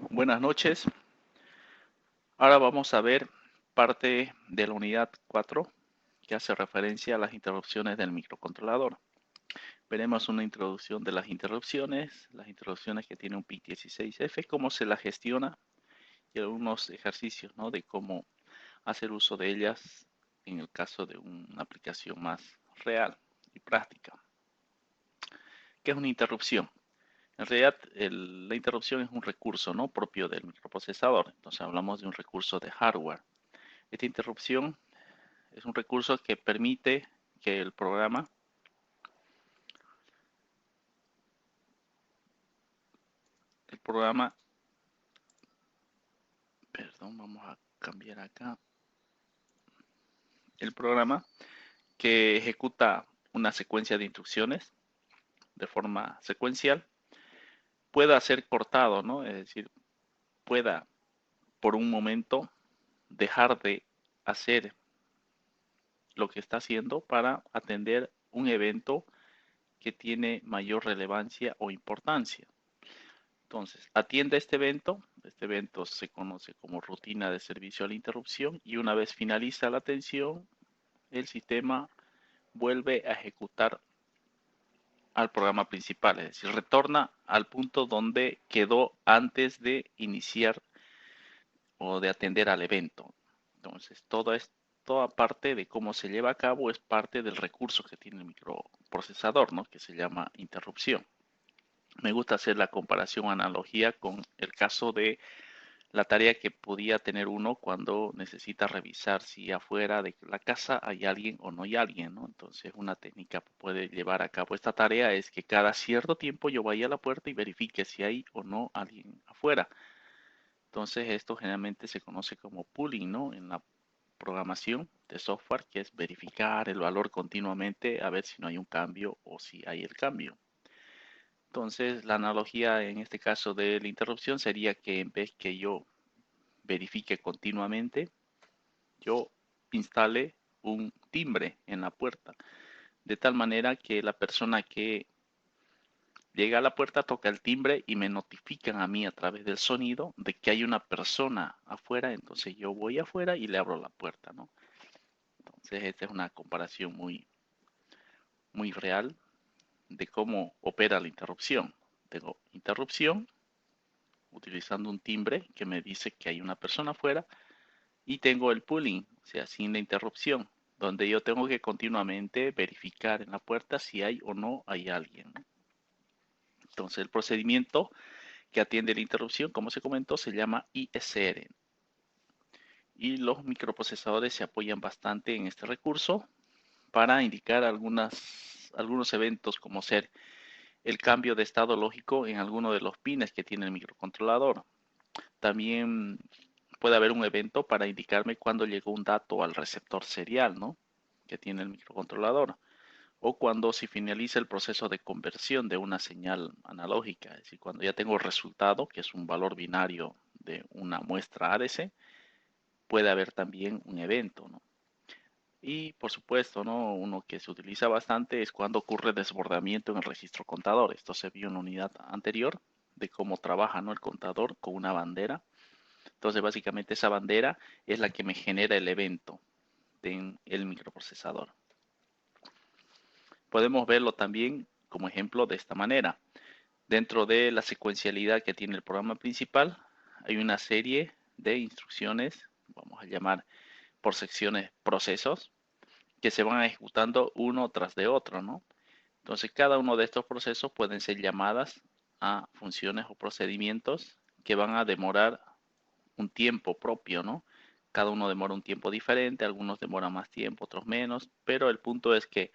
Buenas noches. Ahora vamos a ver parte de la unidad 4 que hace referencia a las interrupciones del microcontrolador. Veremos una introducción de las interrupciones que tiene un PIC 16F, cómo se las gestiona y algunos ejercicios, ¿no?, de cómo hacer uso de ellas en el caso de una aplicación más real y práctica. ¿Qué es una interrupción? En realidad, la interrupción es un recurso, ¿no?, propio del microprocesador. Entonces hablamos de un recurso de hardware. Esta interrupción es un recurso que permite que el programa, perdón, vamos a cambiar acá, el programa que ejecuta una secuencia de instrucciones de forma secuencial pueda ser cortado, ¿no? Es decir, pueda por un momento dejar de hacer lo que está haciendo para atender un evento que tiene mayor relevancia o importancia. Entonces, atiende este evento se conoce como rutina de servicio a la interrupción y una vez finaliza la atención, el sistema vuelve a ejecutar al programa principal, es decir, retorna al punto donde quedó antes de iniciar o de atender al evento. Entonces, toda parte de cómo se lleva a cabo es parte del recurso que tiene el microprocesador, ¿no?, que se llama interrupción. Me gusta hacer la comparación o analogía con el caso de la tarea que podía tener uno cuando necesita revisar si afuera de la casa hay alguien o no hay alguien, ¿no? Entonces, una técnica que puede llevar a cabo esta tarea es que cada cierto tiempo yo vaya a la puerta y verifique si hay o no alguien afuera. Entonces, esto generalmente se conoce como pooling, ¿no?, en la programación de software, que es verificar el valor continuamente a ver si no hay un cambio o si hay el cambio. Entonces, la analogía en este caso de la interrupción sería que en vez que yo verifique continuamente, yo instale un timbre en la puerta, de tal manera que la persona que llega a la puerta toca el timbre y me notifican a mí a través del sonido de que hay una persona afuera, entonces yo voy afuera y le abro la puerta, ¿no? Entonces, esta es una comparación muy real de cómo opera la interrupción. Tengo interrupción utilizando un timbre que me dice que hay una persona afuera. Y tengo el pooling, o sea, sin la interrupción, donde yo tengo que continuamente verificar en la puerta si hay o no hay alguien. Entonces, el procedimiento que atiende la interrupción, como se comentó, se llama ISR. Y los microprocesadores se apoyan bastante en este recurso para indicar algunos eventos, como ser el cambio de estado lógico en alguno de los pines que tiene el microcontrolador. También puede haber un evento para indicarme cuándo llegó un dato al receptor serial, ¿no?, que tiene el microcontrolador, o cuando se finaliza el proceso de conversión de una señal analógica, es decir, cuando ya tengo el resultado, que es un valor binario de una muestra ADC, puede haber también un evento, ¿no? Y por supuesto, ¿no?, uno que se utiliza bastante es cuando ocurre desbordamiento en el registro contador. Esto se vio en la unidad anterior de cómo trabaja, ¿no?, el contador con una bandera. Entonces, básicamente esa bandera es la que me genera el evento en el microprocesador. Podemos verlo también como ejemplo de esta manera. Dentro de la secuencialidad que tiene el programa principal, hay una serie de instrucciones, vamos a llamar por secciones procesos, que se van ejecutando uno tras de otro, ¿no? Entonces, cada uno de estos procesos pueden ser llamadas a funciones o procedimientos que van a demorar un tiempo propio, ¿no? Cada uno demora un tiempo diferente, algunos demoran más tiempo, otros menos, pero el punto es que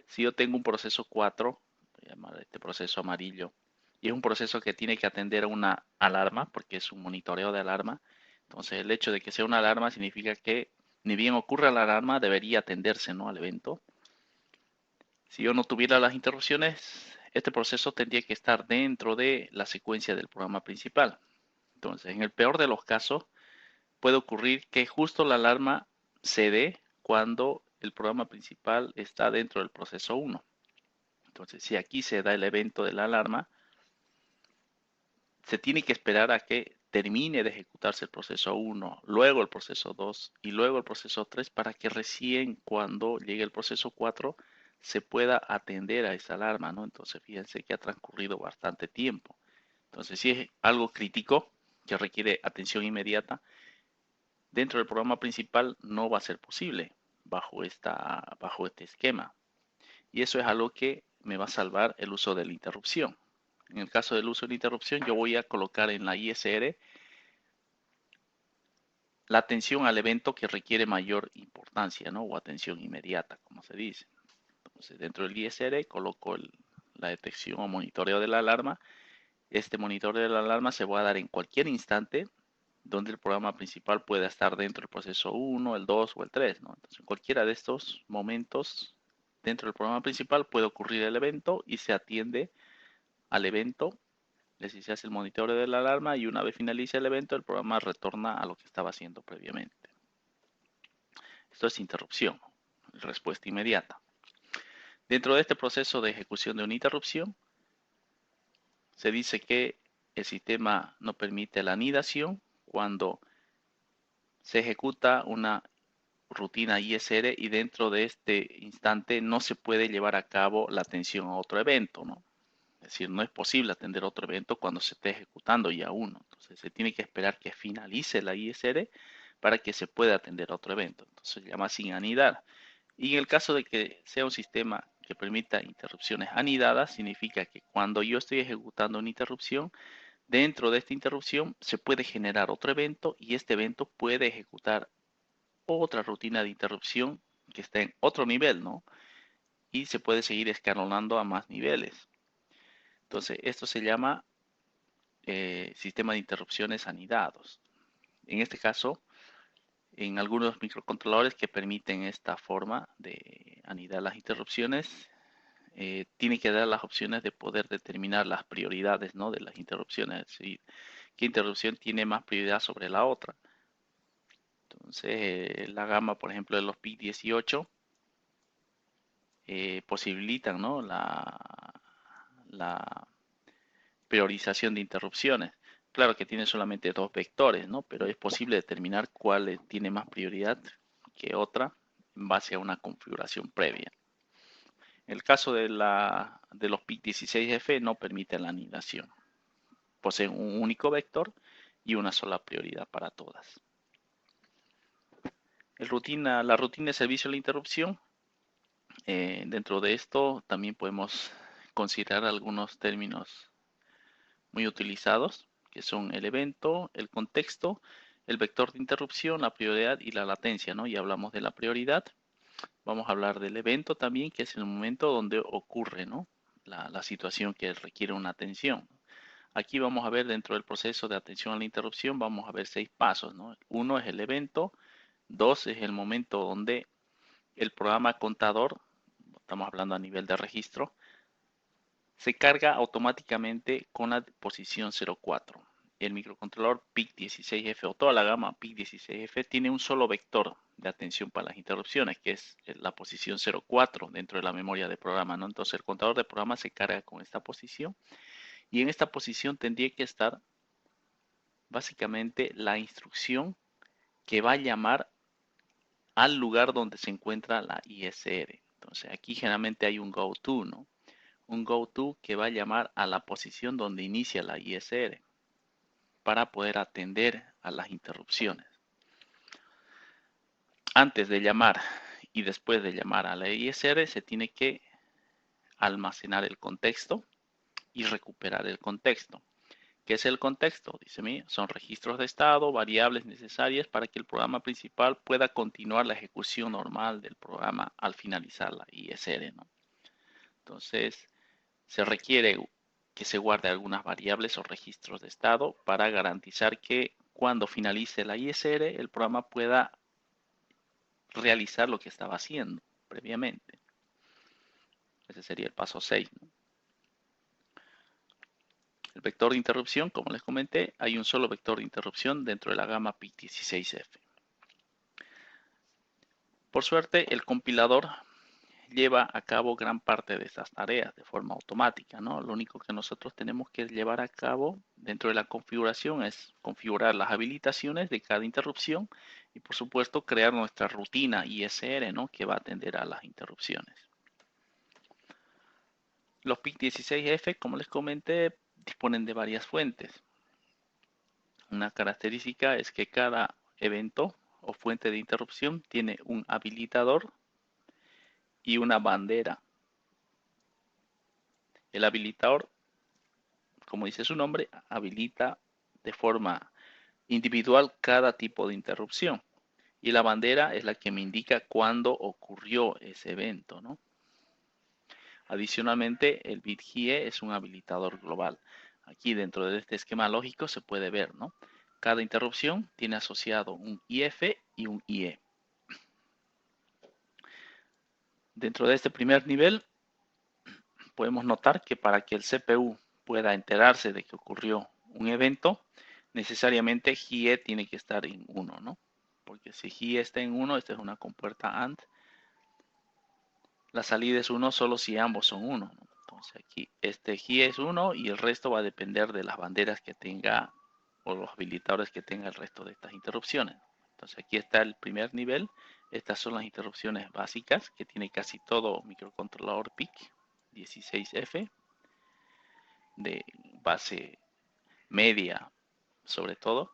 si yo tengo un proceso 4, voy a llamar este proceso amarillo, y es un proceso que tiene que atender a una alarma, porque es un monitoreo de alarma, entonces el hecho de que sea una alarma significa que ni bien ocurra la alarma, debería atenderse, ¿no?, al evento. Si yo no tuviera las interrupciones, este proceso tendría que estar dentro de la secuencia del programa principal. Entonces, en el peor de los casos, puede ocurrir que justo la alarma se dé cuando el programa principal está dentro del proceso 1. Entonces, si aquí se da el evento de la alarma, se tiene que esperar a que termine de ejecutarse el proceso 1, luego el proceso 2 y luego el proceso 3 para que recién cuando llegue el proceso 4 se pueda atender a esa alarma, ¿no? Entonces fíjense que ha transcurrido bastante tiempo. Entonces si es algo crítico que requiere atención inmediata, dentro del programa principal no va a ser posible bajo este esquema. Y eso es algo que me va a salvar el uso de la interrupción. En el caso del uso de la interrupción, yo voy a colocar en la ISR la atención al evento que requiere mayor importancia, ¿no? O atención inmediata, como se dice. Entonces, dentro del ISR coloco la detección o monitoreo de la alarma. Este monitoreo de la alarma se va a dar en cualquier instante donde el programa principal pueda estar dentro del proceso 1, el 2 o el 3, ¿no? Entonces, en cualquiera de estos momentos dentro del programa principal puede ocurrir el evento y se atiende al evento. Es decir, se hace el monitoreo de la alarma y una vez finalice el evento, el programa retorna a lo que estaba haciendo previamente. Esto es interrupción, respuesta inmediata. Dentro de este proceso de ejecución de una interrupción, se dice que el sistema no permite la anidación cuando se ejecuta una rutina ISR y dentro de este instante no se puede llevar a cabo la atención a otro evento, ¿no? Es decir, no es posible atender otro evento cuando se esté ejecutando ya uno. Entonces se tiene que esperar que finalice la ISR para que se pueda atender otro evento. Entonces se llama sin anidar. Y en el caso de que sea un sistema que permita interrupciones anidadas, significa que cuando yo estoy ejecutando una interrupción, dentro de esta interrupción se puede generar otro evento y este evento puede ejecutar otra rutina de interrupción que está en otro nivel, ¿no? Y se puede seguir escalonando a más niveles. Entonces, esto se llama sistema de interrupciones anidados. En este caso, en algunos microcontroladores que permiten esta forma de anidar las interrupciones, tiene que dar las opciones de poder determinar las prioridades, ¿no? De las interrupciones, es decir, qué interrupción tiene más prioridad sobre la otra. Entonces, la gama, por ejemplo, de los PIC 18 posibilitan, ¿no? la priorización de interrupciones. Claro que tiene solamente dos vectores, ¿no? Pero es posible determinar cuál tiene más prioridad que otra en base a una configuración previa. El caso de los PIC16F no permite la anidación. Poseen un único vector y una sola prioridad para todas. La rutina de servicio a la interrupción. Dentro de esto también podemos considerar algunos términos muy utilizados, que son el evento, el contexto, el vector de interrupción, la prioridad y la latencia, ¿no? Ya hablamos de la prioridad. Vamos a hablar del evento también, que es el momento donde ocurre, ¿no? La situación que requiere una atención. Aquí vamos a ver dentro del proceso de atención a la interrupción, vamos a ver 6 pasos, ¿no? 1 es el evento, 2 es el momento donde el programa contador, estamos hablando a nivel de registro, se carga automáticamente con la posición 04. El microcontrolador PIC16F o toda la gama PIC16F tiene un solo vector de atención para las interrupciones, que es la posición 04 dentro de la memoria de programa, ¿no? Entonces el contador de programa se carga con esta posición y en esta posición tendría que estar básicamente la instrucción que va a llamar al lugar donde se encuentra la ISR. Entonces aquí generalmente hay un GoTo, ¿no? Un GoTo que va a llamar a la posición donde inicia la ISR para poder atender a las interrupciones. Antes de llamar y después de llamar a la ISR se tiene que almacenar el contexto y recuperar el contexto. ¿Qué es el contexto? Dice mí, son registros de estado, variables necesarias para que el programa principal pueda continuar la ejecución normal del programa al finalizar la ISR, ¿no? Entonces, se requiere que se guarde algunas variables o registros de estado para garantizar que cuando finalice la ISR el programa pueda realizar lo que estaba haciendo previamente. Ese sería el paso 6, ¿no? El vector de interrupción, como les comenté, hay un solo vector de interrupción dentro de la gama PIC16F. Por suerte, el compilador lleva a cabo gran parte de estas tareas de forma automática, ¿no? Lo único que nosotros tenemos que llevar a cabo dentro de la configuración es configurar las habilitaciones de cada interrupción y por supuesto crear nuestra rutina ISR, ¿no? Que va a atender a las interrupciones. Los PIC 16F, como les comenté, disponen de varias fuentes. Una característica es que cada evento o fuente de interrupción tiene un habilitador y una bandera. El habilitador, como dice su nombre, habilita de forma individual cada tipo de interrupción. Y la bandera es la que me indica cuándo ocurrió ese evento, ¿no? Adicionalmente, el bit GIE es un habilitador global. Aquí dentro de este esquema lógico se puede ver, ¿no? Cada interrupción tiene asociado un IF y un IE. Dentro de este primer nivel, podemos notar que para que el CPU pueda enterarse de que ocurrió un evento, necesariamente GIE tiene que estar en 1, ¿no? Porque si GIE está en 1, esta es una compuerta AND, la salida es 1 solo si ambos son 1, ¿no? Entonces aquí este GIE es 1 y el resto va a depender de las banderas que tenga o los habilitadores que tenga el resto de estas interrupciones. Entonces aquí está el primer nivel. Estas son las interrupciones básicas que tiene casi todo microcontrolador PIC 16F de base media sobre todo.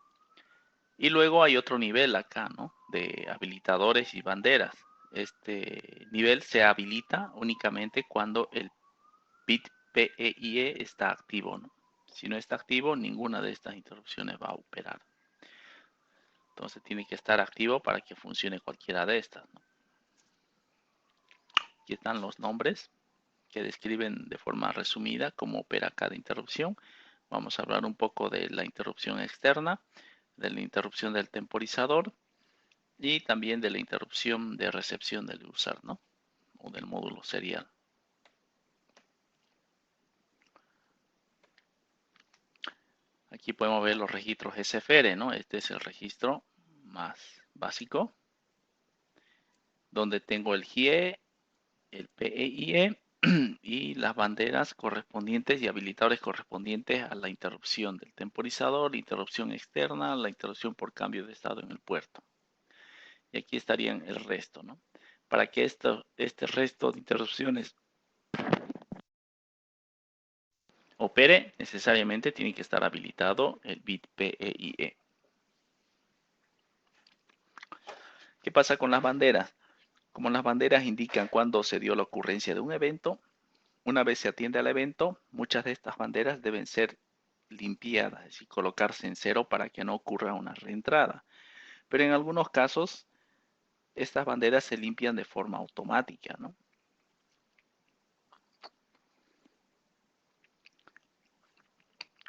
Y luego hay otro nivel acá, ¿no? De habilitadores y banderas. Este nivel se habilita únicamente cuando el bit PEIE está activo, ¿no? Si no está activo, ninguna de estas interrupciones va a operar. Entonces tiene que estar activo para que funcione cualquiera de estas, ¿no? Aquí están los nombres que describen de forma resumida cómo opera cada interrupción. Vamos a hablar un poco de la interrupción externa, de la interrupción del temporizador y también de la interrupción de recepción del user, ¿no? O del módulo serial. Aquí podemos ver los registros SFR, ¿no? Este es el registro más básico, donde tengo el GIE, el PEIE y las banderas correspondientes y habilitadores correspondientes a la interrupción del temporizador, interrupción externa, la interrupción por cambio de estado en el puerto. Y aquí estarían el resto, ¿no? Para que este resto de interrupciones opere, necesariamente tiene que estar habilitado el bit PEIE. ¿Qué pasa con las banderas? Como las banderas indican cuándo se dio la ocurrencia de un evento, una vez se atiende al evento, muchas de estas banderas deben ser limpiadas, es decir, colocarse en cero para que no ocurra una reentrada. Pero en algunos casos, estas banderas se limpian de forma automática, ¿no?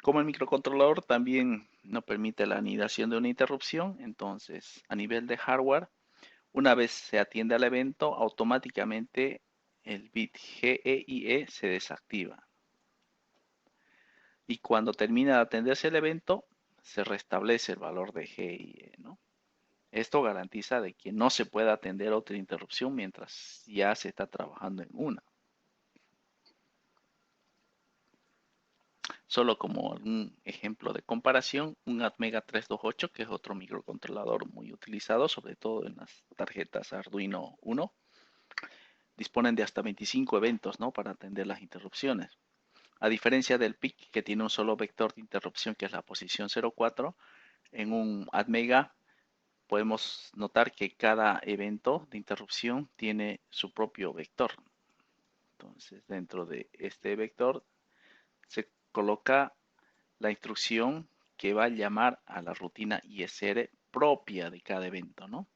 Como el microcontrolador también no permite la anidación de una interrupción, entonces a nivel de hardware, una vez se atiende al evento, automáticamente el bit GEIE se desactiva. Y cuando termina de atenderse el evento, se restablece el valor de GEIE, ¿no? Esto garantiza de que no se pueda atender otra interrupción mientras ya se está trabajando en una. Solo como un ejemplo de comparación, un Atmega 328, que es otro microcontrolador muy utilizado, sobre todo en las tarjetas Arduino 1, disponen de hasta 25 eventos, ¿no? Para atender las interrupciones. A diferencia del PIC, que tiene un solo vector de interrupción, que es la posición 04, en un Atmega podemos notar que cada evento de interrupción tiene su propio vector. Entonces, dentro de este vector se coloca la instrucción que va a llamar a la rutina ISR propia de cada evento, ¿no?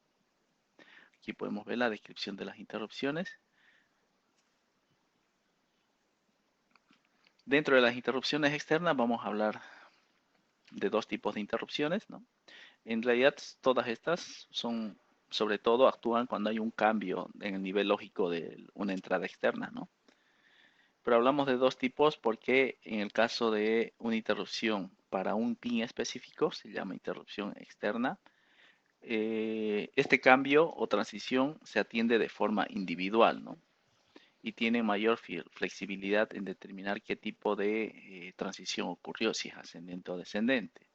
Aquí podemos ver la descripción de las interrupciones. Dentro de las interrupciones externas vamos a hablar de dos tipos de interrupciones, ¿no? En realidad todas estas son, sobre todo, actúan cuando hay un cambio en el nivel lógico de una entrada externa, ¿no? Pero hablamos de dos tipos porque en el caso de una interrupción para un pin específico se llama interrupción externa. Este cambio o transición se atiende de forma individual, ¿no? y tienen mayor flexibilidad en determinar qué tipo de transición ocurrió, si es ascendente o descendente.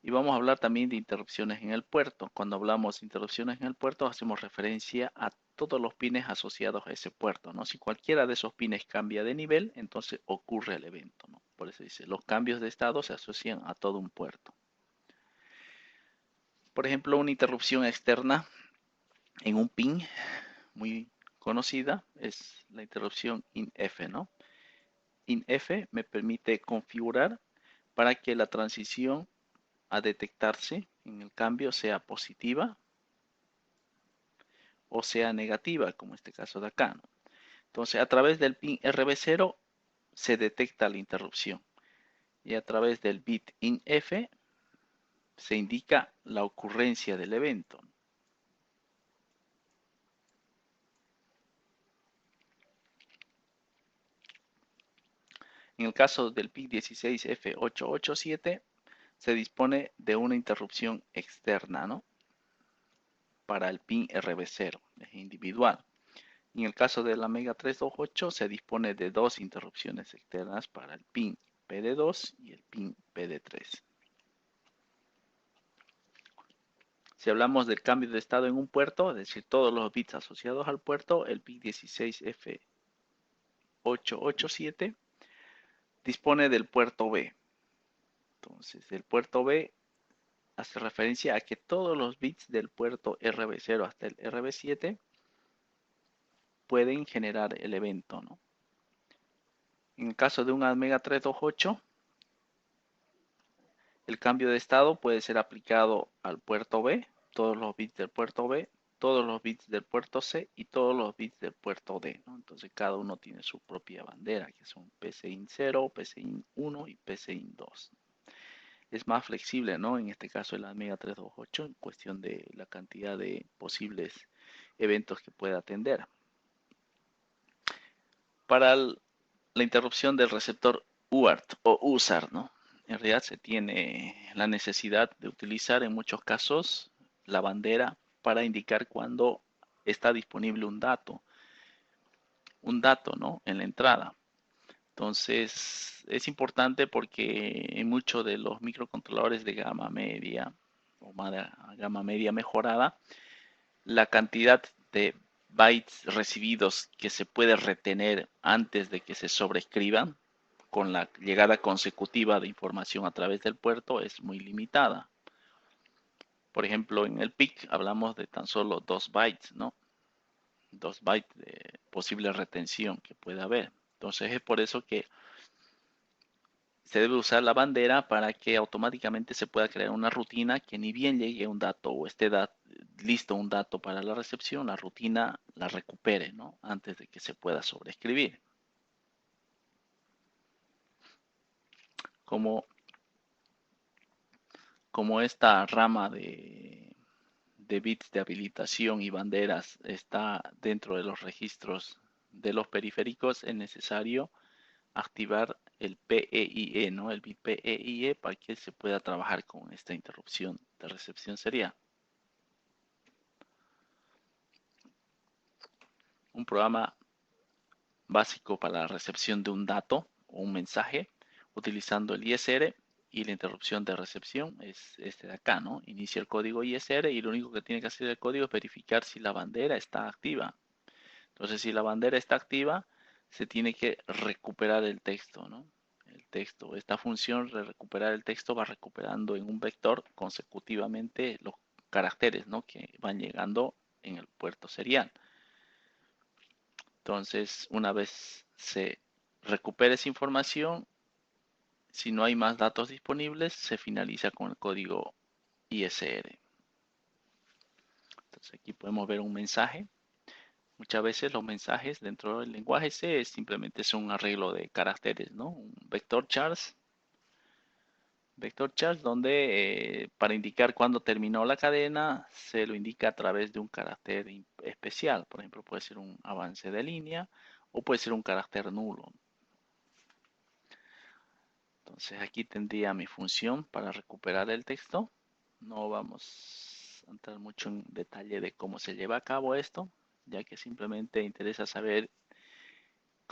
Y vamos a hablar también de interrupciones en el puerto. Cuando hablamos de interrupciones en el puerto, hacemos referencia a todos los pines asociados a ese puerto, ¿no? Si cualquiera de esos pines cambia de nivel, entonces ocurre el evento, ¿no? Por eso dice, los cambios de estado se asocian a todo un puerto. Por ejemplo, una interrupción externa en un pin muy conocida es la interrupción INF, ¿no? INF me permite configurar para que la transición a detectarse en el cambio sea positiva o sea negativa, como este caso de acá, ¿no? Entonces, a través del pin RB0 se detecta la interrupción y a través del bit INF se indica la ocurrencia del evento. En el caso del PIC 16F887 se dispone de una interrupción externa, ¿no? Para el pin RB0, es individual. En el caso de la Mega 328 se dispone de dos interrupciones externas para el pin PD2 y el pin PD3. Si hablamos del cambio de estado en un puerto, es decir, todos los bits asociados al puerto, el PIC 16F887 dispone del puerto B. Entonces, el puerto B hace referencia a que todos los bits del puerto RB0 hasta el RB7 pueden generar el evento, ¿no? En el caso de un Amiga 328, el cambio de estado puede ser aplicado al puerto B, todos los bits del puerto B, todos los bits del puerto C y todos los bits del puerto D, ¿no? Entonces cada uno tiene su propia bandera, que son PCIN 0, PCIN 1 y PCIN 2. Es más flexible, ¿no? En este caso el Amiga 328 en cuestión de la cantidad de posibles eventos que pueda atender. Para la interrupción del receptor UART o USART, ¿no? En realidad se tiene la necesidad de utilizar en muchos casos la bandera para indicar cuando está disponible un dato, ¿no? En la entrada. Entonces es importante porque en muchos de los microcontroladores de gama media o gama media mejorada, la cantidad de bytes recibidos que se puede retener antes de que se sobrescriban con la llegada consecutiva de información a través del puerto es muy limitada. Por ejemplo, en el PIC hablamos de tan solo 2 bytes, ¿no? 2 bytes de posible retención que puede haber. Entonces es por eso que se debe usar la bandera para que automáticamente se pueda crear una rutina que ni bien llegue un dato o esté listo un dato para la recepción, la rutina la recupere, ¿no? Antes de que se pueda sobreescribir. Como, como esta rama de bits de habilitación y banderas está dentro de los registros de los periféricos, es necesario activar el PEIE, ¿no? El bit PEIE para que se pueda trabajar con esta interrupción de recepción serial. Un programa básico para la recepción de un dato o un mensaje utilizando el ISR y la interrupción de recepción es este de acá, ¿no? Inicia el código ISR y lo único que tiene que hacer el código es verificar si la bandera está activa. Entonces, si la bandera está activa, se tiene que recuperar el texto, ¿no? El texto. Esta función de recuperar el texto va recuperando en un vector consecutivamente los caracteres, ¿no? Que van llegando en el puerto serial. Entonces, una vez se recupere esa información, si no hay más datos disponibles, se finaliza con el código ISR. Entonces, aquí podemos ver un mensaje. Muchas veces los mensajes dentro del lenguaje C simplemente son un arreglo de caracteres, ¿no? Un vector chars donde para indicar cuándo terminó la cadena se lo indica a través de un carácter especial. Por ejemplo, puede ser un avance de línea o puede ser un carácter nulo. Entonces aquí tendría mi función para recuperar el texto. No vamos a entrar mucho en detalle de cómo se lleva a cabo esto, ya que simplemente interesa saber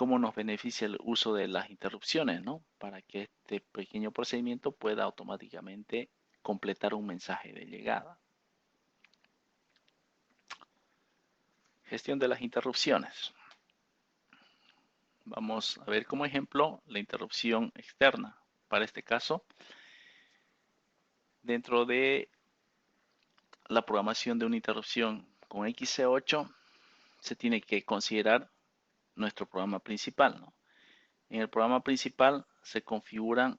cómo nos beneficia el uso de las interrupciones, ¿no? Para que este pequeño procedimiento pueda automáticamente completar un mensaje de llegada. Gestión de las interrupciones. Vamos a ver como ejemplo la interrupción externa. Para este caso, dentro de la programación de una interrupción con XC8, se tiene que considerar nuestro programa principal, ¿no? En el programa principal se configuran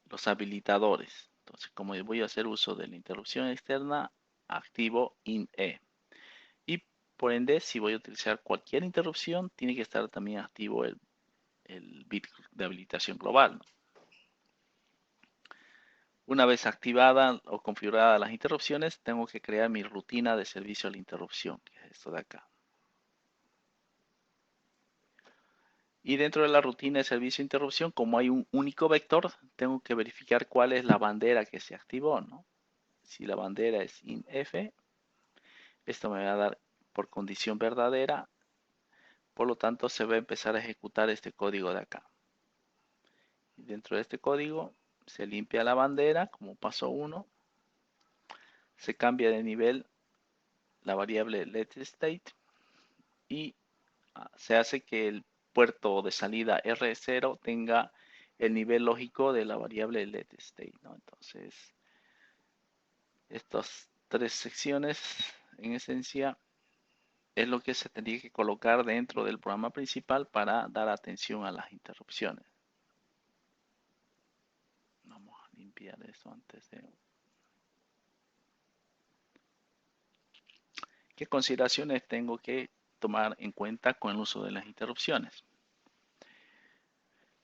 los habilitadores. Entonces, como voy a hacer uso de la interrupción externa, activo INE. Y por ende, si voy a utilizar cualquier interrupción, tiene que estar también activo el bit de habilitación global, ¿no? Una vez activada o configurada las interrupciones, tengo que crear mi rutina de servicio a la interrupción, que es esto de acá. Y dentro de la rutina de servicio de interrupción, como hay un único vector, tengo que verificar cuál es la bandera que se activó, ¿no? Si la bandera es INF, esto me va a dar por condición verdadera, por lo tanto se va a empezar a ejecutar este código de acá. Y dentro de este código se limpia la bandera como paso 1, se cambia de nivel la variable letState y se hace que el puerto de salida R0 tenga el nivel lógico de la variable letState, ¿no? Entonces, estas tres secciones en esencia es lo que se tendría que colocar dentro del programa principal para dar atención a las interrupciones. Vamos a limpiar eso antes de... ¿Qué consideraciones tengo que tomar en cuenta con el uso de las interrupciones?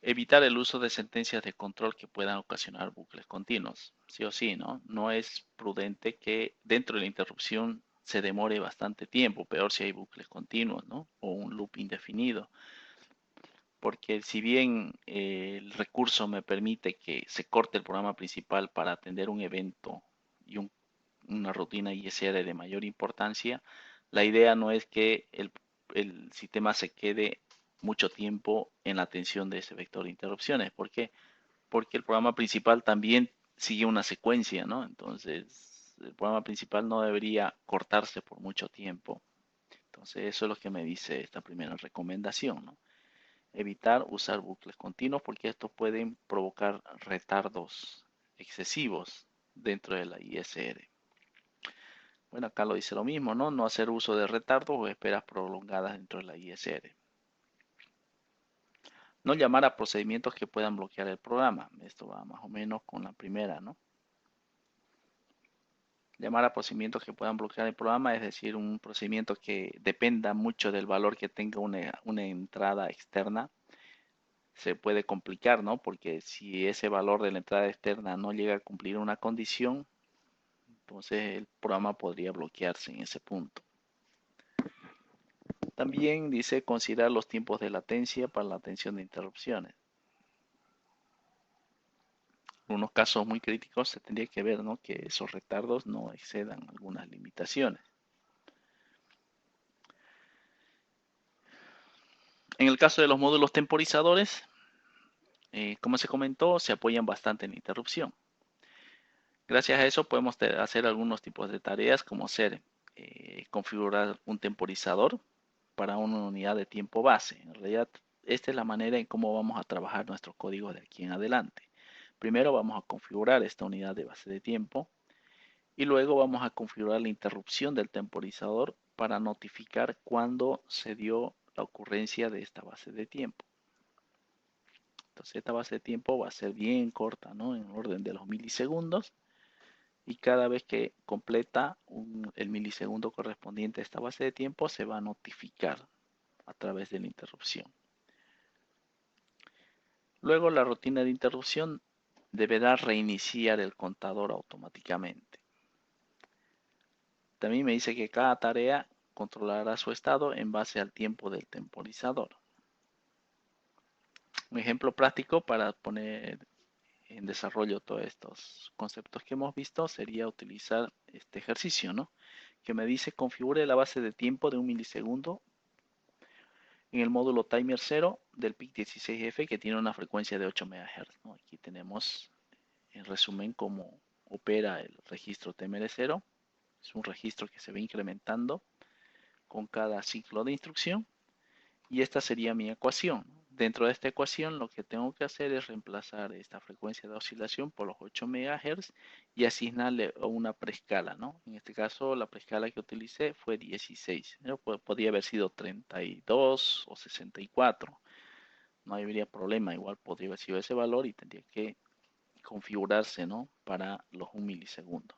Evitar el uso de sentencias de control que puedan ocasionar bucles continuos. Sí o sí, ¿no? No es prudente que dentro de la interrupción se demore bastante tiempo, peor si hay bucles continuos, ¿no? O un loop indefinido. Porque si bien el recurso me permite que se corte el programa principal para atender un evento y una rutina ISR de mayor importancia, la idea no es que el sistema se quede mucho tiempo en la atención de ese vector de interrupciones. ¿Por qué? Porque el programa principal también sigue una secuencia, ¿no? Entonces, el programa principal no debería cortarse por mucho tiempo. Entonces, eso es lo que me dice esta primera recomendación, ¿no? Evitar usar bucles continuos porque estos pueden provocar retardos excesivos dentro de la ISR. Bueno, acá lo dice lo mismo, ¿no? No hacer uso de retardos o esperas prolongadas dentro de la ISR. No llamar a procedimientos que puedan bloquear el programa. Esto va más o menos con la primera, ¿no? Llamar a procedimientos que puedan bloquear el programa, es decir, un procedimiento que dependa mucho del valor que tenga una entrada externa, se puede complicar, ¿no? Porque si ese valor de la entrada externa no llega a cumplir una condición, entonces el programa podría bloquearse en ese punto. También dice considerar los tiempos de latencia para la atención de interrupciones. En unos casos muy críticos se tendría que ver, ¿no?, que esos retardos no excedan algunas limitaciones. En el caso de los módulos temporizadores, como se comentó, se apoyan bastante en la interrupción. Gracias a eso podemos hacer algunos tipos de tareas como ser configurar un temporizador para una unidad de tiempo base. En realidad, esta es la manera en cómo vamos a trabajar nuestro código de aquí en adelante. Primero vamos a configurar esta unidad de base de tiempo y luego vamos a configurar la interrupción del temporizador para notificar cuándo se dio la ocurrencia de esta base de tiempo. Entonces esta base de tiempo va a ser bien corta, ¿no?, en orden de los milisegundos, y cada vez que completa el milisegundo correspondiente a esta base de tiempo se va a notificar a través de la interrupción. Luego la rutina de interrupción deberá reiniciar el contador automáticamente. También me dice que cada tarea controlará su estado en base al tiempo del temporizador. Un ejemplo práctico para poner en desarrollo todos estos conceptos que hemos visto sería utilizar este ejercicio, ¿no?, que me dice configure la base de tiempo de 1 milisegundo en el módulo timer 0 del PIC16F que tiene una frecuencia de 8 MHz, ¿no? Aquí tenemos en resumen cómo opera el registro TMR0. Es un registro que se va incrementando con cada ciclo de instrucción y esta sería mi ecuación. Dentro de esta ecuación lo que tengo que hacer es reemplazar esta frecuencia de oscilación por los 8 MHz y asignarle una preescala, ¿no? En este caso la preescala que utilicé fue 16, ¿no? Podría haber sido 32 o 64, no habría problema, igual podría haber sido ese valor y tendría que configurarse, ¿no? Para los 1 milisegundo.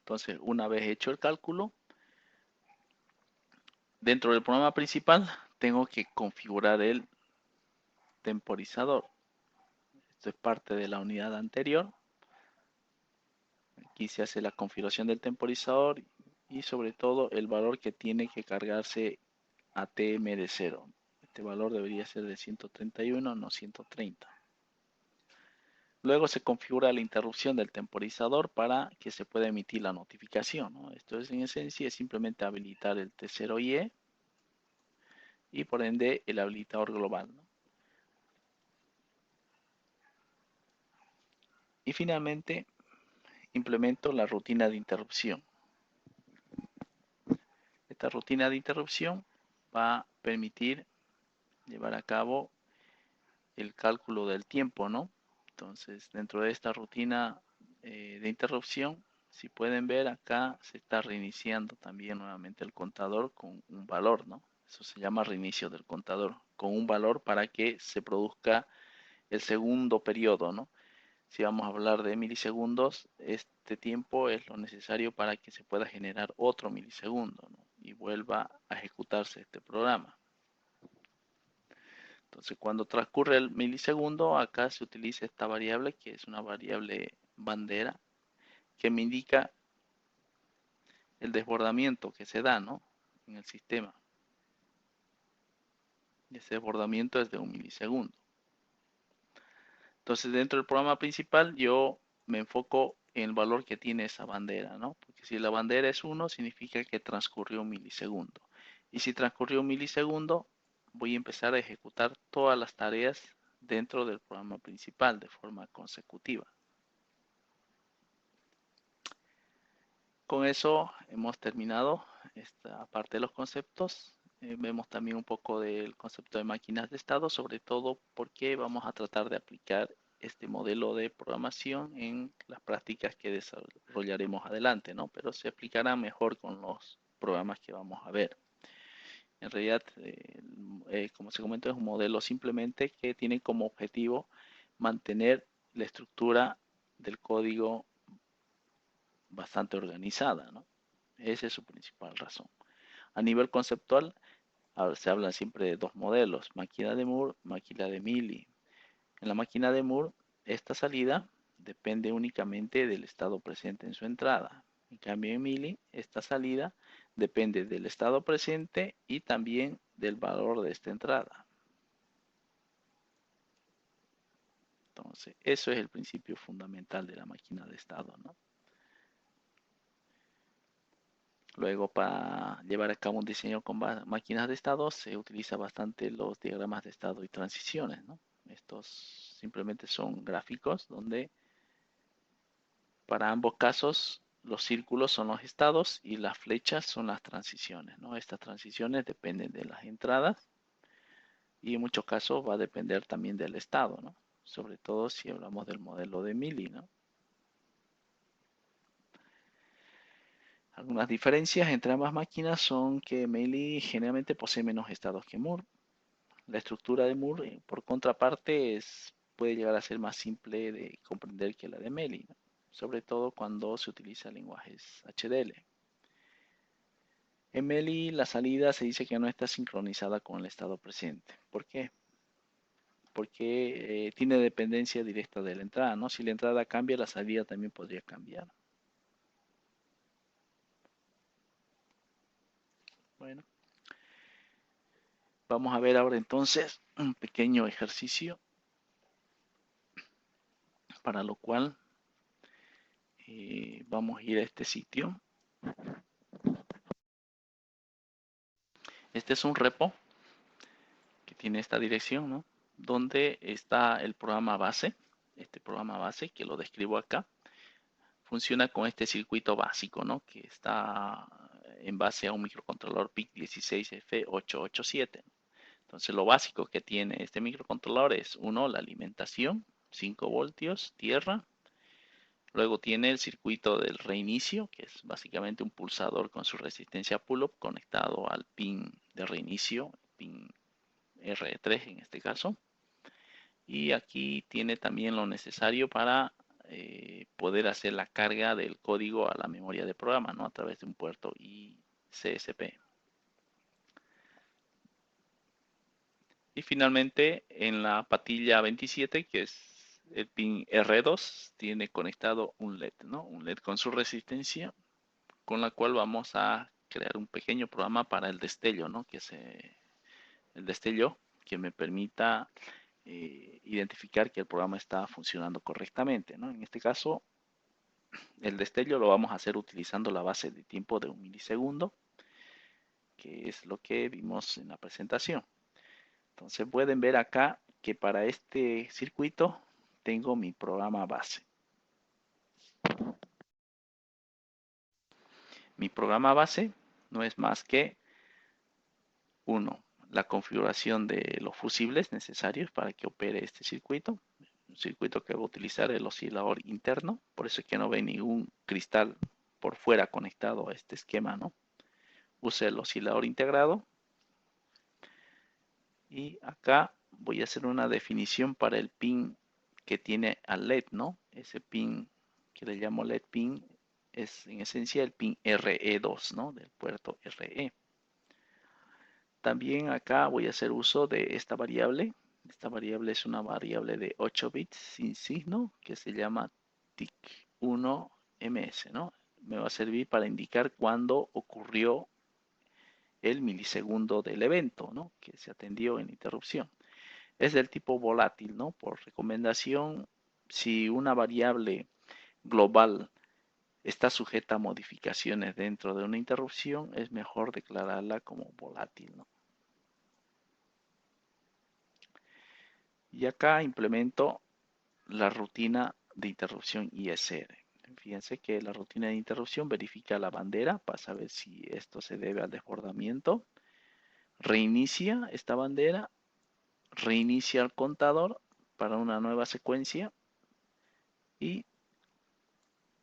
Entonces, una vez hecho el cálculo, dentro del programa principal tengo que configurar el temporizador. Esto es parte de la unidad anterior. Aquí se hace la configuración del temporizador y sobre todo el valor que tiene que cargarse a TM de 0. Este valor debería ser de 131, no 130. Luego se configura la interrupción del temporizador para que se pueda emitir la notificación, ¿no? Esto es en esencia es simplemente habilitar el T0IE y por ende el habilitador global, ¿no? Y finalmente implemento la rutina de interrupción. Esta rutina de interrupción va a permitir llevar a cabo el cálculo del tiempo, ¿no? Entonces, dentro de esta rutina de interrupción, si pueden ver acá se está reiniciando también nuevamente el contador con un valor, ¿no? Eso se llama reinicio del contador, con un valor para que se produzca el segundo periodo, ¿no? Si vamos a hablar de milisegundos, este tiempo es lo necesario para que se pueda generar otro milisegundo, ¿no? Y vuelva a ejecutarse este programa. Entonces, cuando transcurre el milisegundo, acá se utiliza esta variable que es una variable bandera que me indica el desbordamiento que se da, ¿no? En el sistema. Y ese desbordamiento es de 1 milisegundo. Entonces, dentro del programa principal, yo me enfoco en el valor que tiene esa bandera, ¿no? Porque si la bandera es 1, significa que transcurrió 1 milisegundo. Y si transcurrió 1 milisegundo, voy a empezar a ejecutar todas las tareas dentro del programa principal de forma consecutiva. Con eso hemos terminado esta parte de los conceptos. Vemos también un poco del concepto de máquinas de estado, sobre todo porque vamos a tratar de aplicar este modelo de programación en las prácticas que desarrollaremos adelante, ¿no? Pero se aplicará mejor con los programas que vamos a ver. En realidad, como se comentó, es un modelo simplemente que tiene como objetivo mantener la estructura del código bastante organizada, ¿no? Esa es su principal razón. A nivel conceptual, se habla siempre de dos modelos, máquina de Moore, máquina de Mealy. En la máquina de Moore, esta salida depende únicamente del estado presente en su entrada. En cambio, en Mealy, esta salida depende del estado presente y también del valor de esta entrada. Entonces, eso es el principio fundamental de la máquina de estado, ¿no? Luego, para llevar a cabo un diseño con máquinas de estado, se utiliza bastante los diagramas de estado y transiciones, ¿no? Estos simplemente son gráficos donde para ambos casos los círculos son los estados y las flechas son las transiciones, ¿no? Estas transiciones dependen de las entradas y en muchos casos va a depender también del estado, ¿no? Sobre todo si hablamos del modelo de Mealy, ¿no? Algunas diferencias entre ambas máquinas son que Mealy generalmente posee menos estados que Moore. La estructura de Moore, por contraparte, puede llegar a ser más simple de comprender que la de Mealy, ¿no? Sobre todo cuando se utiliza lenguajes HDL. En Mealy la salida se dice que no está sincronizada con el estado presente. ¿Por qué? Porque tiene dependencia directa de la entrada, ¿no? Si la entrada cambia, la salida también podría cambiar. Bueno, vamos a ver ahora entonces un pequeño ejercicio, para lo cual vamos a ir a este sitio. Este es un repo tiene esta dirección, ¿no? Donde está el programa base. Este programa base que lo describo acá funciona con este circuito básico, ¿no? Que está en base a un microcontrolador PIC16F887. Entonces lo básico que tiene este microcontrolador es, uno, la alimentación, 5 voltios, tierra. Luego tiene el circuito del reinicio, que es básicamente un pulsador con su resistencia pull-up conectado al pin de reinicio, pin R3 en este caso. Y aquí tiene también lo necesario para poder hacer la carga del código a la memoria de programa, ¿no? A través de un puerto ICSP. Y finalmente en la patilla 27, que es el pin R2, tiene conectado un LED, ¿no? Un LED con su resistencia, con la cual vamos a crear un pequeño programa para el destello, ¿no? Que es el destello que me permita identificar que el programa está funcionando correctamente, ¿no? En este caso, el destello lo vamos a hacer utilizando la base de tiempo de 1 milisegundo, que es lo que vimos en la presentación. Entonces pueden ver acá que para este circuito tengo mi programa base. Mi programa base no es más que, uno, la configuración de los fusibles necesarios para que opere este circuito. Un circuito que va a utilizar el oscilador interno, por eso es que no ve ningún cristal por fuera conectado a este esquema, ¿no? Use el oscilador integrado. Y acá voy a hacer una definición para el pin que tiene al LED, ¿no? Ese pin que le llamo LED pin es en esencia el pin RE2, ¿no? Del puerto RE. También acá voy a hacer uso de esta variable. Esta variable es una variable de 8 bits sin signo que se llama TIC1ms, ¿no? Me va a servir para indicar cuándo ocurrió el milisegundo del evento, ¿no? Que se atendió en interrupción. Es del tipo volátil, ¿no? Por recomendación, si una variable global está sujeta a modificaciones dentro de una interrupción, es mejor declararla como volátil, ¿no? Y acá implemento la rutina de interrupción ISR. Fíjense que la rutina de interrupción verifica la bandera para saber si esto se debe al desbordamiento. Reinicia esta bandera, reinicia el contador para una nueva secuencia y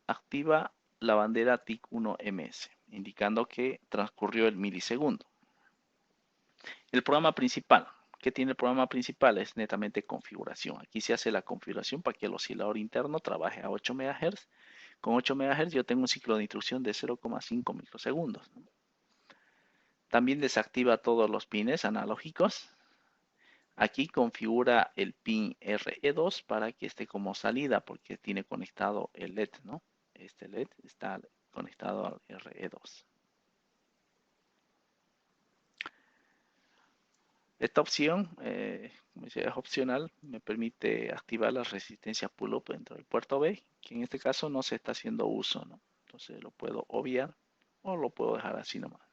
activa la bandera TIC1ms, indicando que transcurrió el milisegundo. El programa principal. ¿Qué tiene el programa principal? Es netamente configuración. Aquí se hace la configuración para que el oscilador interno trabaje a 8 MHz. Con 8 MHz yo tengo un ciclo de instrucción de 0,5 microsegundos. También desactiva todos los pines analógicos. Aquí configura el pin RE2 para que esté como salida porque tiene conectado el LED, ¿no? Este LED está conectado al RE2. Esta opción, como decía, es opcional, me permite activar la resistencia pull-up dentro del puerto B, que en este caso no se está haciendo uso, ¿no? Entonces lo puedo obviar o lo puedo dejar así nomás.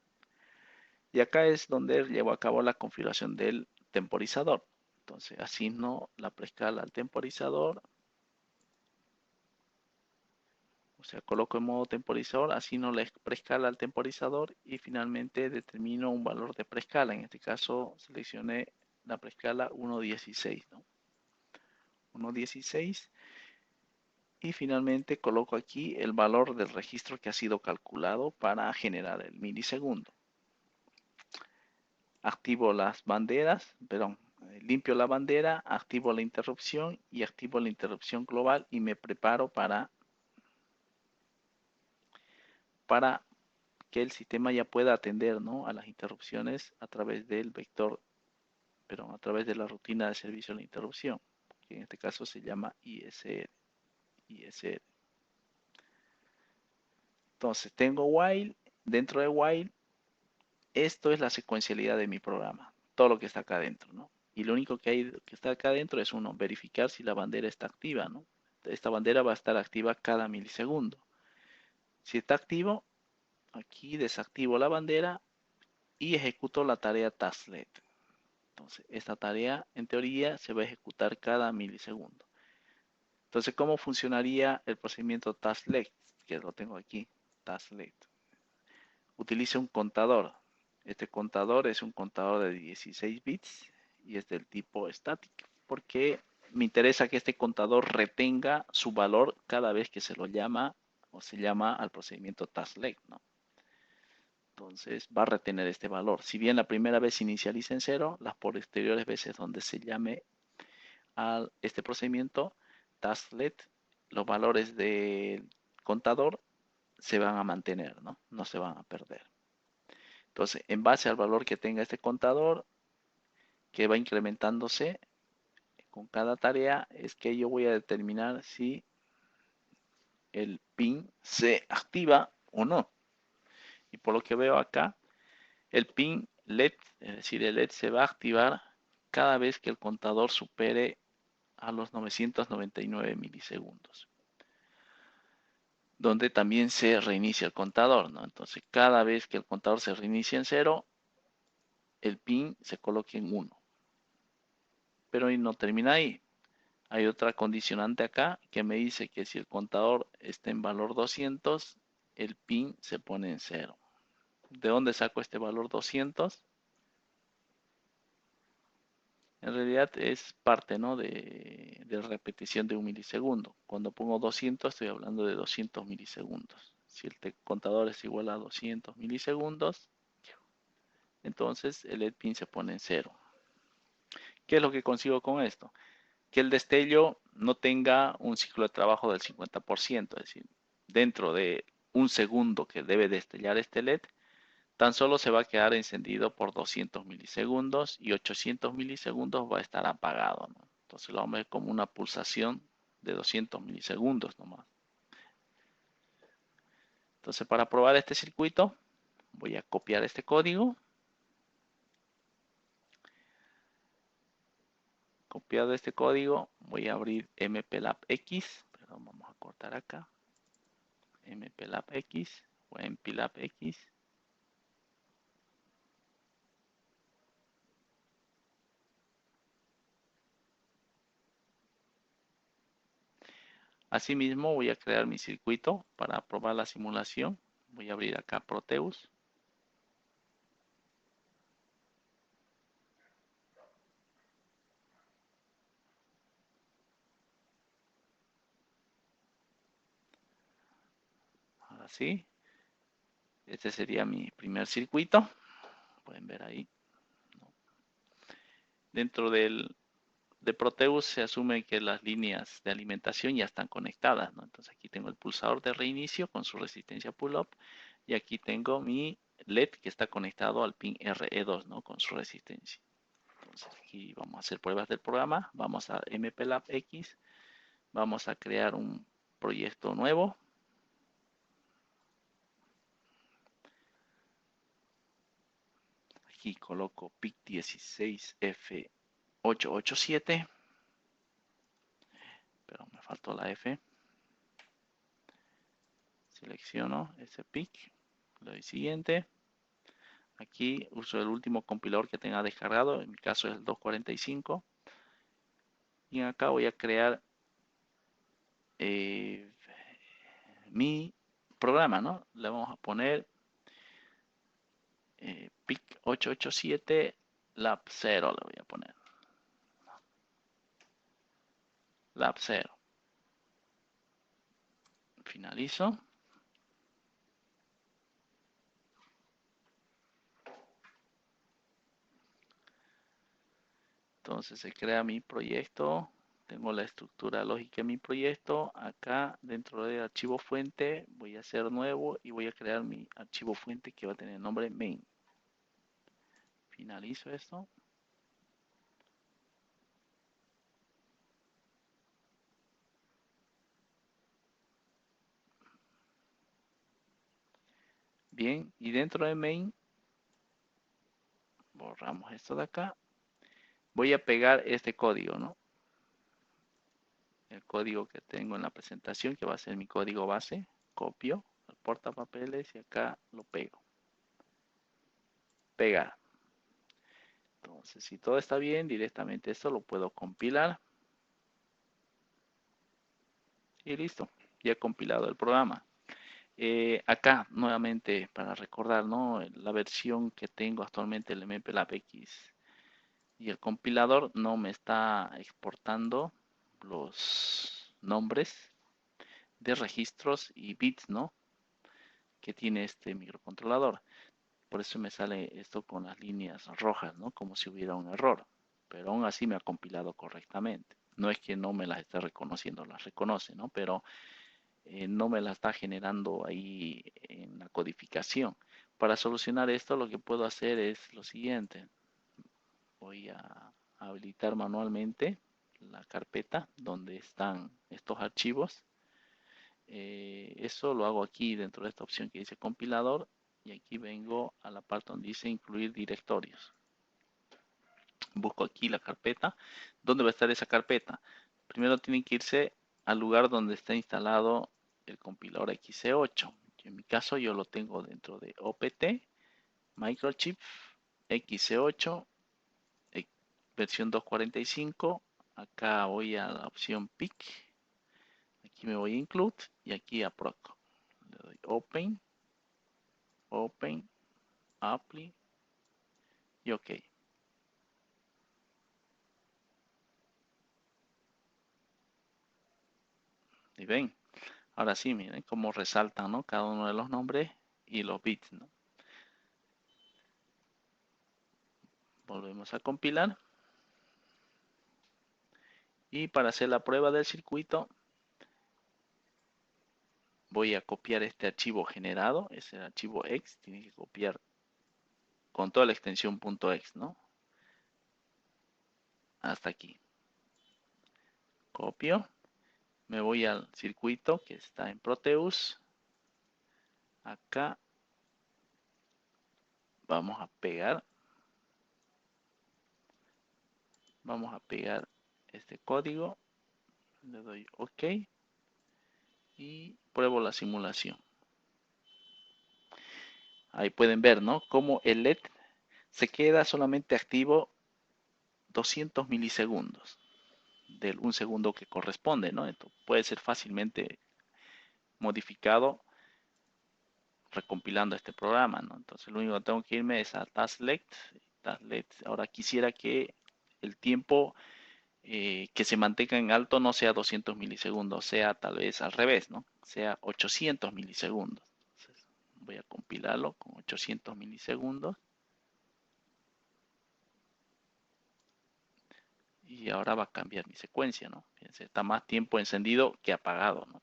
Y acá es donde llevo a cabo la configuración del temporizador. Entonces asigno la preescala al temporizador. O sea, coloco en modo temporizador, asigno la preescala al temporizador y finalmente determino un valor de preescala. En este caso seleccioné la preescala 1.16, ¿no? 1.16 y finalmente coloco aquí el valor del registro que ha sido calculado para generar el milisegundo. Activo las banderas, perdón, limpio la bandera, activo la interrupción y activo la interrupción global y me preparo para que el sistema ya pueda atender, ¿no?, a las interrupciones a través del vector, pero a través de la rutina de servicio de la interrupción, que en este caso se llama ISR. Entonces tengo while, dentro de while, esto es la secuencialidad de mi programa, todo lo que está acá adentro, ¿no? Y lo único que hay que está acá adentro es uno, verificar si la bandera está activa, ¿no? Esta bandera va a estar activa cada milisegundo. Si está activo, aquí desactivo la bandera y ejecuto la tarea tasklet. Entonces, esta tarea en teoría se va a ejecutar cada milisegundo. Entonces, ¿cómo funcionaría el procedimiento tasklet? Que lo tengo aquí, tasklet. Utiliza un contador. Este contador es un contador de 16 bits y es del tipo static, porque me interesa que este contador retenga su valor cada vez que se lo llama o se llama al procedimiento tasklet, ¿no? Entonces va a retener este valor. Si bien la primera vez se inicializa en 0, las posteriores veces donde se llame a este procedimiento tasklet, los valores del contador se van a mantener, ¿no? No se van a perder. Entonces, en base al valor que tenga este contador, que va incrementándose con cada tarea, es que yo voy a determinar si el pin se activa o no. Y por lo que veo acá, el pin LED, es decir, el LED se va a activar cada vez que el contador supere a los 999 milisegundos, donde también se reinicia el contador, ¿no? Entonces, cada vez que el contador se reinicia en 0, el pin se coloca en 1. Pero no termina ahí. Hay otra condicionante acá que me dice que si el contador está en valor 200, el pin se pone en 0. ¿De dónde saco este valor 200? En realidad es parte, ¿no?, de repetición de un milisegundo. Cuando pongo 200 estoy hablando de 200 milisegundos. Si el contador es igual a 200 milisegundos, entonces el LED pin se pone en 0. ¿Qué es lo que consigo con esto? Que el destello no tenga un ciclo de trabajo del 50%, es decir, dentro de un segundo que debe destellar este LED, tan solo se va a quedar encendido por 200 milisegundos y 800 milisegundos va a estar apagado, ¿no? Entonces lo vamos a ver como una pulsación de 200 milisegundos nomás. Entonces para probar este circuito voy a copiar este código. Copiado este código voy a abrir MPLAB X, perdón, vamos a cortar acá, MPLAB X o MPLAB X. Asimismo voy a crear mi circuito para probar la simulación. Voy a abrir acá Proteus. Ahora sí, este sería mi primer circuito. Pueden ver ahí. Dentro de Proteus se asume que las líneas de alimentación ya están conectadas, ¿no? Entonces aquí tengo el pulsador de reinicio con su resistencia pull-up y aquí tengo mi LED que está conectado al pin RE2, ¿no?, con su resistencia. Entonces aquí vamos a hacer pruebas del programa. Vamos a MPLAB X. Vamos a crear un proyecto nuevo. Aquí coloco PIC 16F887. Pero me faltó la F. Selecciono ese PIC. Le doy siguiente. Aquí uso el último compilador que tenga descargado. En mi caso es el 245. Y acá voy a crear mi programa, ¿no? Le vamos a poner PIC 887 Lab 0 le voy a poner. Lab 0. Finalizo. Entonces se crea mi proyecto. Tengo la estructura lógica de mi proyecto. Acá dentro del archivo fuente voy a hacer nuevo y voy a crear mi archivo fuente que va a tener el nombre main. Finalizo esto. Bien, y dentro de main borramos esto de acá. Voy a pegar este código, ¿no? El código que tengo en la presentación, que va a ser mi código base. Copio al portapapeles y acá lo pego. Pegar. Entonces, si todo está bien, directamente esto lo puedo compilar y listo, ya he compilado el programa. Acá, nuevamente, para recordar, ¿no? La versión que tengo actualmente, el MPLAB X y el compilador no me está exportando los nombres de registros y bits, ¿no? Que tiene este microcontrolador. Por eso me sale esto con las líneas rojas, ¿no? Como si hubiera un error. Pero aún así me ha compilado correctamente. No es que no me las esté reconociendo, las reconoce, ¿no? Pero no me la está generando ahí en la codificación. Para solucionar esto, lo que puedo hacer es lo siguiente. Voy a habilitar manualmente la carpeta donde están estos archivos. Eso lo hago aquí dentro de esta opción que dice compilador y aquí vengo a la parte donde dice incluir directorios. Busco aquí la carpeta. ¿Dónde va a estar esa carpeta? Primero tienen que irse al lugar donde está instalado el compilador XC8. En mi caso yo lo tengo dentro de OPT, Microchip, XC8, versión 245. Acá voy a la opción PIC. Aquí me voy a Include y aquí a Proc. Le doy Open, Open, Apply y OK. Y ven, ahora sí, miren cómo resaltan, ¿no? Cada uno de los nombres y los bits, ¿no? Volvemos a compilar. Y para hacer la prueba del circuito, voy a copiar este archivo generado, es el archivo X, tiene que copiar con toda la extensión .x, ¿no? Hasta aquí. Copio, me voy al circuito que está en Proteus. Acá vamos a pegar este código, le doy OK y pruebo la simulación. Ahí pueden ver, ¿no? Cómo el LED se queda solamente activo 200 milisegundos del un segundo que corresponde, ¿no? Esto puede ser fácilmente modificado recompilando este programa, ¿no? Entonces lo único que tengo que irme es a TaskSelect. Ahora quisiera que el tiempo que se mantenga en alto no sea 200 milisegundos, sea tal vez al revés, ¿no? Sea 800 milisegundos. Entonces, voy a compilarlo con 800 milisegundos. Y ahora va a cambiar mi secuencia, ¿no? Fíjense, está más tiempo encendido que apagado, ¿no?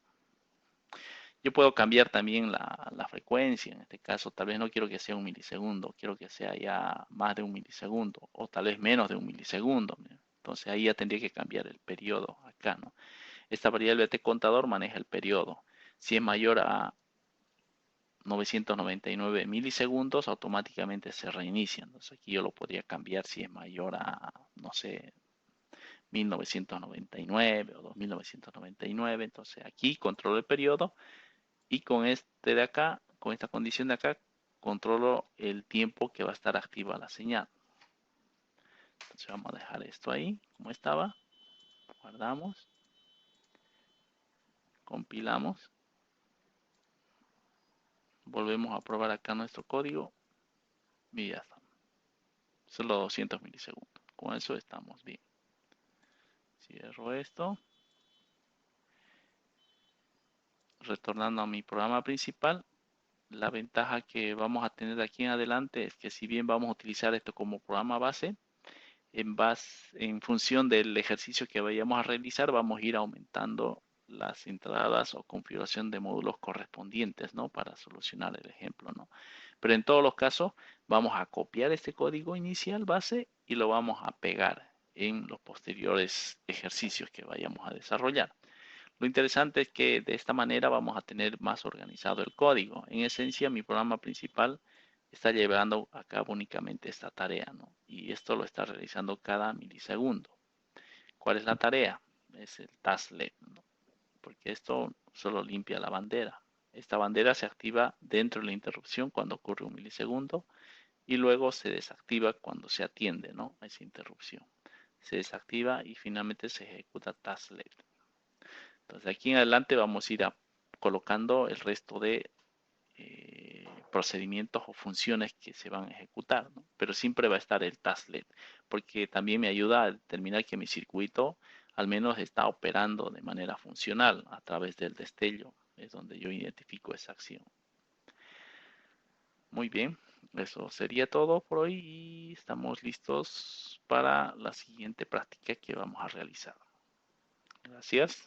Yo puedo cambiar también la frecuencia, en este caso tal vez no quiero que sea un milisegundo, quiero que sea ya más de un milisegundo o tal vez menos de un milisegundo. Entonces ahí ya tendría que cambiar el periodo acá, ¿no? Esta variable de contador maneja el periodo. Si es mayor a 999 milisegundos, automáticamente se reinicia. Entonces aquí yo lo podría cambiar si es mayor a, no sé, 1999 o 2999. Entonces aquí controlo el periodo y con este de acá, con esta condición de acá, controlo el tiempo que va a estar activa la señal. Entonces vamos a dejar esto ahí como estaba. Guardamos. Compilamos. Volvemos a probar acá nuestro código. Y ya está. Solo 200 milisegundos. Con eso estamos bien. Cierro esto. Retornando a mi programa principal. La ventaja que vamos a tener de aquí en adelante es que si bien vamos a utilizar esto como programa base, en función del ejercicio que vayamos a realizar, vamos a ir aumentando las entradas o configuración de módulos correspondientes, ¿no? Para solucionar el ejemplo, ¿no? Pero en todos los casos, vamos a copiar este código inicial base y lo vamos a pegar en los posteriores ejercicios que vayamos a desarrollar. Lo interesante es que de esta manera vamos a tener más organizado el código. En esencia, mi programa principal está llevando a cabo únicamente esta tarea, ¿no? Y esto lo está realizando cada milisegundo. ¿Cuál es la tarea? Es el tasklet, ¿no? Porque esto solo limpia la bandera. Esta bandera se activa dentro de la interrupción cuando ocurre un milisegundo y luego se desactiva cuando se atiende, ¿no?, a esa interrupción. Se desactiva y finalmente se ejecuta task LED. Entonces aquí en adelante vamos a ir colocando el resto de procedimientos o funciones que se van a ejecutar, ¿no? Pero siempre va a estar el task LED, porque también me ayuda a determinar que mi circuito al menos está operando de manera funcional a través del destello, es donde yo identifico esa acción. Muy bien, eso sería todo por hoy y estamos listos para la siguiente práctica que vamos a realizar. Gracias.